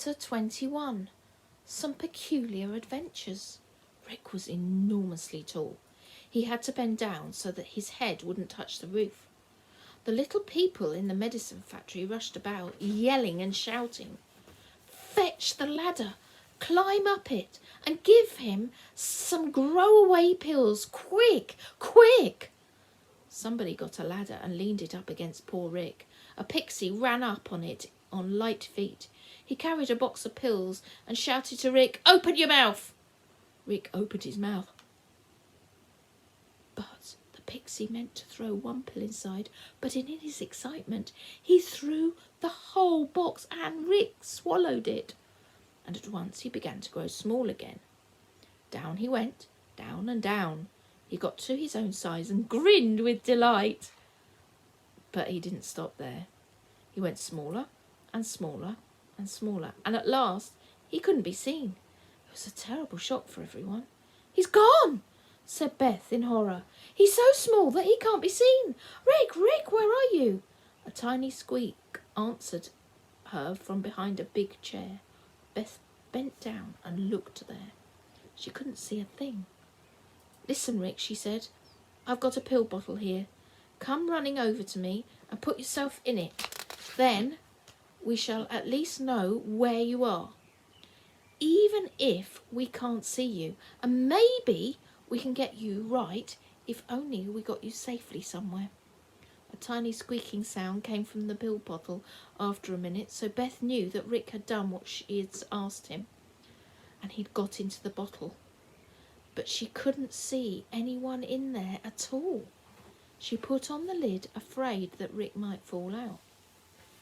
Chapter 21. Some Peculiar Adventures. Rick was enormously tall. He had to bend down so that his head wouldn't touch the roof. The little people in the medicine factory rushed about, yelling and shouting. "Fetch the ladder, climb up it, and give him some grow-away pills, quick, quick!" Somebody got a ladder and leaned it up against poor Rick. A pixie ran up on it on light feet. He carried a box of pills and shouted to Rick, "Open your mouth!" Rick opened his mouth. But the pixie meant to throw one pill inside, but in his excitement, he threw the whole box and Rick swallowed it. And at once he began to grow small again. Down he went, down and down. He got to his own size and grinned with delight. But he didn't stop there. He went smaller and smaller and smaller, and at last he couldn't be seen. It was a terrible shock for everyone. "He's gone," said Beth in horror. "He's so small that he can't be seen. Rick, Rick, where are you?" A tiny squeak answered her from behind a big chair. Beth bent down and looked there. She couldn't see a thing. "Listen, Rick," she said. "I've got a pill bottle here. Come running over to me and put yourself in it. Then we shall at least know where you are, even if we can't see you. And maybe we can get you right if only we got you safely somewhere." A tiny squeaking sound came from the pill bottle after a minute, so Beth knew that Rick had done what she had asked him, and he'd got into the bottle. But she couldn't see anyone in there at all. She put on the lid, afraid that Rick might fall out.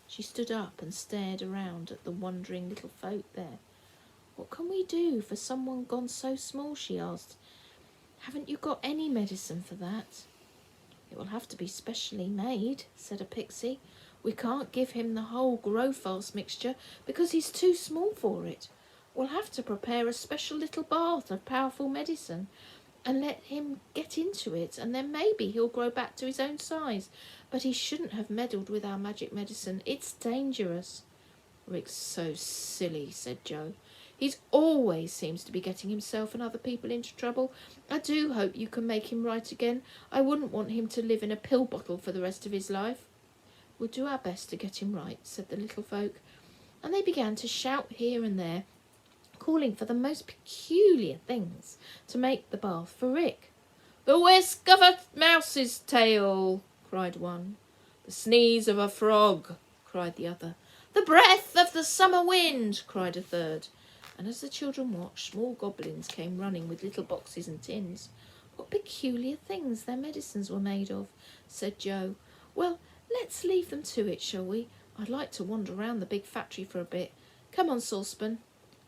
She stood up and stared around at the wondering little folk there. "What can we do for someone gone so small?" she asked. "Haven't you got any medicine for that?" "It will have to be specially made," said a pixie. "We can't give him the whole grow fast mixture because he's too small for it. We'll have to prepare a special little bath of powerful medicine and let him get into it, and then maybe he'll grow back to his own size. But he shouldn't have meddled with our magic medicine. It's dangerous." "Rick's so silly," said Joe. "He always seems to be getting himself and other people into trouble. I do hope you can make him right again. I wouldn't want him to live in a pill bottle for the rest of his life." "We'll do our best to get him right," said the little folk. And they began to shout here and there, calling for the most peculiar things to make the bath for Rick. "The whisk of a mouse's tail," cried one. "The sneeze of a frog," cried the other. "The breath of the summer wind," cried a third. And as the children watched, small goblins came running with little boxes and tins. "What peculiar things their medicines were made of," said Joe. "Well, let's leave them to it, shall we? I'd like to wander round the big factory for a bit. Come on, Saucepan."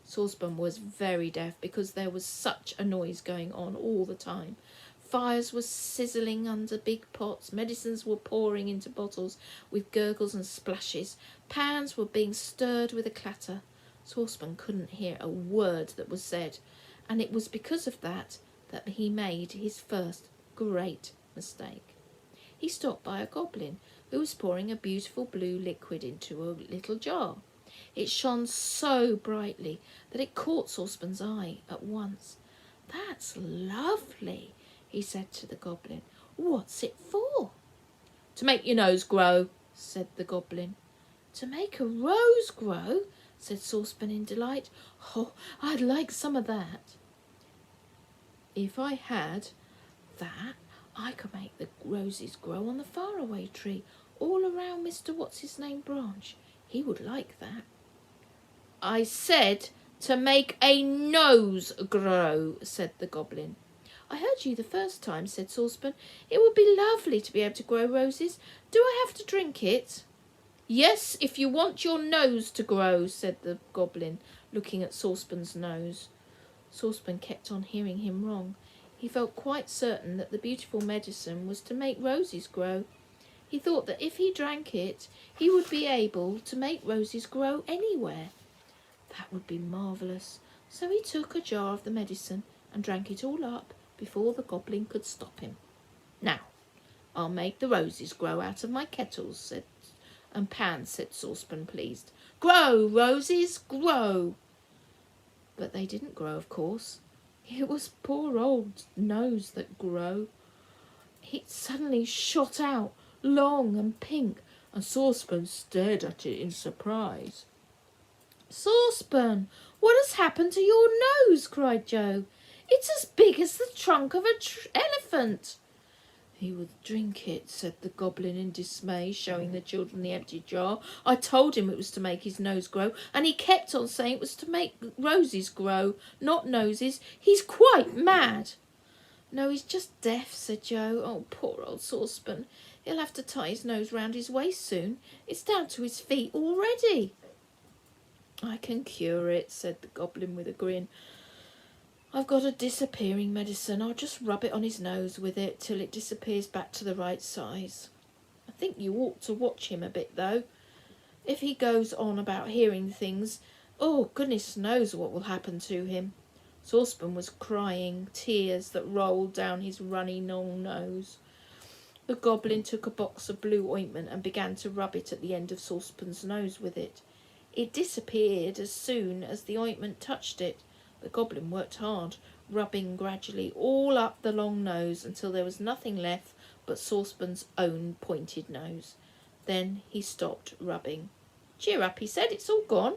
Saucepan was very deaf because there was such a noise going on all the time. Fires were sizzling under big pots, medicines were pouring into bottles with gurgles and splashes, pans were being stirred with a clatter. Saucepan couldn't hear a word that was said, and it was because of that he made his first great mistake. He stopped by a goblin who was pouring a beautiful blue liquid into a little jar. It shone so brightly that it caught Saucepan's eye at once. "That's lovely," he said to the goblin. "What's it for?" "To make your nose grow," said the goblin. "To make a rose grow?" said Saucepan in delight. "Oh, I'd like some of that." "If I had that, I could make the roses grow on the Faraway Tree all around Mr. What's-his-name branch. He would like that." "I said to make a nose grow," said the goblin. "I heard you the first time," said Saucepan. "It would be lovely to be able to grow roses. Do I have to drink it?" "Yes, if you want your nose to grow," said the goblin, looking at Saucepan's nose. Saucepan kept on hearing him wrong. He felt quite certain that the beautiful medicine was to make roses grow. He thought that if he drank it, he would be able to make roses grow anywhere. That would be marvellous. So he took a jar of the medicine and drank it all up before the goblin could stop him. "Now, I'll make the roses grow out of my kettles," said And Pan, said Saucepan, pleased. Grow, roses, grow. But they didn't grow, of course. It was poor old nose that grew. It suddenly shot out, long and pink, and Saucepan stared at it in surprise. Saucepan, what has happened to your nose? Cried Joe. It's as big as the trunk of an elephant. He would drink it, said the goblin in dismay, showing the children the empty jar. I told him it was to make his nose grow, and he kept on saying it was to make roses grow, not noses. He's quite mad. No, he's just deaf, said Joe. Oh, poor old Saucepan. He'll have to tie his nose round his waist soon. It's down to his feet already. I can cure it, said the goblin with a grin. I've got a disappearing medicine. I'll just rub it on his nose with it till it disappears back to the right size. I think you ought to watch him a bit, though. If he goes on about hearing things, oh, goodness knows what will happen to him. Saucepan was crying, tears that rolled down his runny long nose. The goblin took a box of blue ointment and began to rub it at the end of Saucepan's nose with it. It disappeared as soon as the ointment touched it. The goblin worked hard, rubbing gradually all up the long nose until there was nothing left but Saucepan's own pointed nose. Then he stopped rubbing. Cheer up, he said, it's all gone,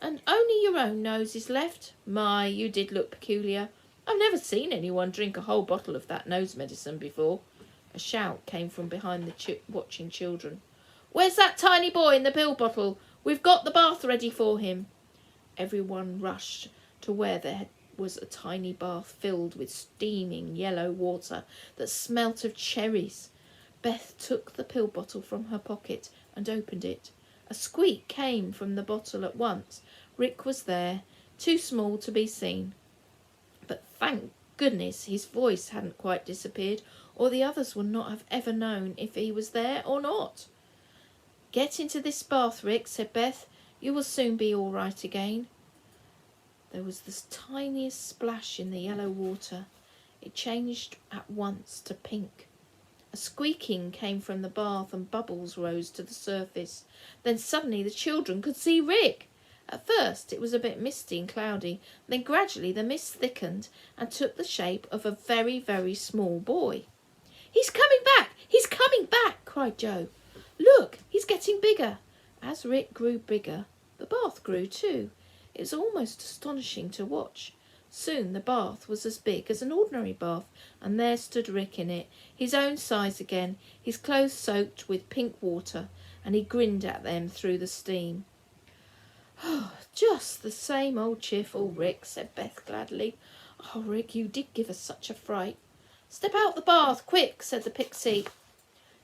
and only your own nose is left. My, you did look peculiar. I've never seen anyone drink a whole bottle of that nose medicine before. A shout came from behind the watching children. Where's that tiny boy in the pill bottle? We've got the bath ready for him. Everyone rushed to where there was a tiny bath filled with steaming yellow water that smelt of cherries. Beth took the pill bottle from her pocket and opened it. A squeak came from the bottle at once. Rick was there, too small to be seen. But thank goodness his voice hadn't quite disappeared, or the others would not have ever known if he was there or not. Get into this bath, Rick, said Beth. You will soon be all right again. There was the tiniest splash in the yellow water. It changed at once to pink. A squeaking came from the bath and bubbles rose to the surface. Then suddenly the children could see Rick. At first it was a bit misty and cloudy. Then gradually the mist thickened and took the shape of a very, very small boy. He's coming back! He's coming back! Cried Joe. Look, he's getting bigger. As Rick grew bigger, the bath grew too. It was almost astonishing to watch. Soon the bath was as big as an ordinary bath, and there stood Rick in it, his own size again, his clothes soaked with pink water, and he grinned at them through the steam. Oh, just the same old cheerful Rick, said Beth gladly. Oh, Rick, you did give us such a fright. Step out the bath, quick, said the pixie.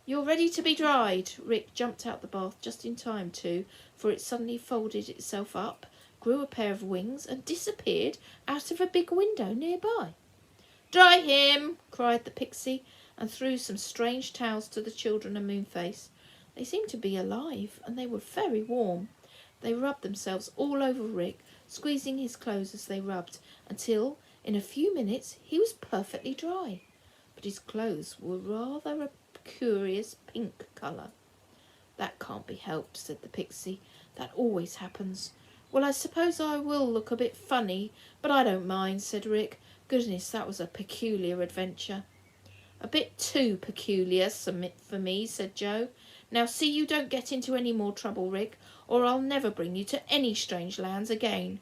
You're ready to be dried. Rick jumped out the bath just in time too, for it suddenly folded itself up, grew a pair of wings, and disappeared out of a big window nearby. Dry him, cried the pixie, and threw some strange towels to the children and Moonface. They seemed to be alive, and they were very warm. They rubbed themselves all over Rick, squeezing his clothes as they rubbed, until, in a few minutes, he was perfectly dry. But his clothes were rather a curious pink colour. That can't be helped, said the pixie. That always happens. Well, I suppose I will look a bit funny, but I don't mind, said Rick. Goodness, that was a peculiar adventure. A bit too peculiar for me, said Joe. Now see you don't get into any more trouble, Rick, or I'll never bring you to any strange lands again.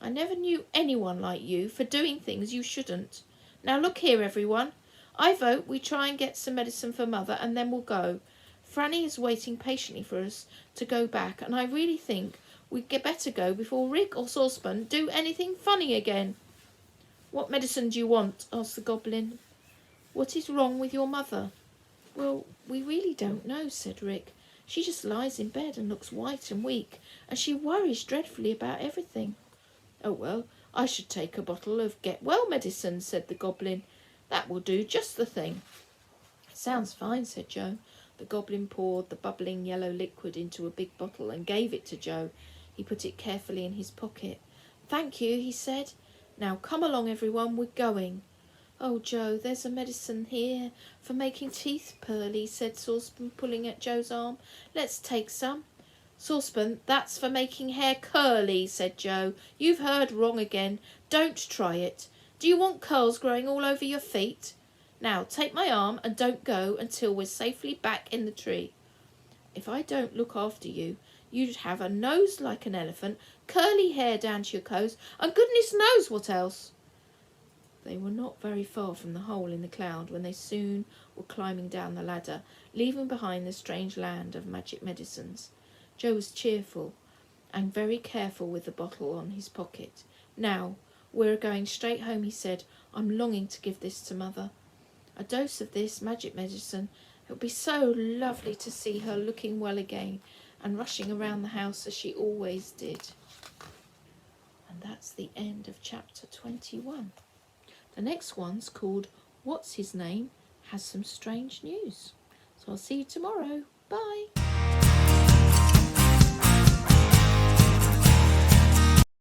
I never knew anyone like you for doing things you shouldn't. Now look here, everyone. I vote we try and get some medicine for Mother, and then we'll go. Frannie is waiting patiently for us to go back, and I really think we'd better go before Rick or Saucepan do anything funny again. What medicine do you want? Asked the goblin. What is wrong with your mother? Well, we really don't know, said Rick. She just lies in bed and looks white and weak, and she worries dreadfully about everything. Oh, well, I should take a bottle of get-well medicine, said the goblin. That will do just the thing. Sounds fine, said Joe. The goblin poured the bubbling yellow liquid into a big bottle and gave it to Joe. He put it carefully in his pocket. Thank you, he said. Now come along, everyone, we're going. Oh, Joe, there's a medicine here for making teeth pearly, said Saucepan, pulling at Joe's arm. Let's take some. Saucepan, that's for making hair curly, said Joe. You've heard wrong again. Don't try it. Do you want curls growing all over your feet? Now, take my arm and don't go until we're safely back in the tree. If I don't look after you, you'd have a nose like an elephant, curly hair down to your toes, and goodness knows what else. They were not very far from the hole in the cloud when they soon were climbing down the ladder, leaving behind the strange land of magic medicines. Joe was cheerful and very careful with the bottle on his pocket. Now, we're going straight home, he said. I'm longing to give this to Mother. A dose of this magic medicine. It would be so lovely to see her looking well again and rushing around the house as she always did. And that's the end of chapter 21. The next one's called What's His Name Has Some Strange News. So I'll see you tomorrow. Bye.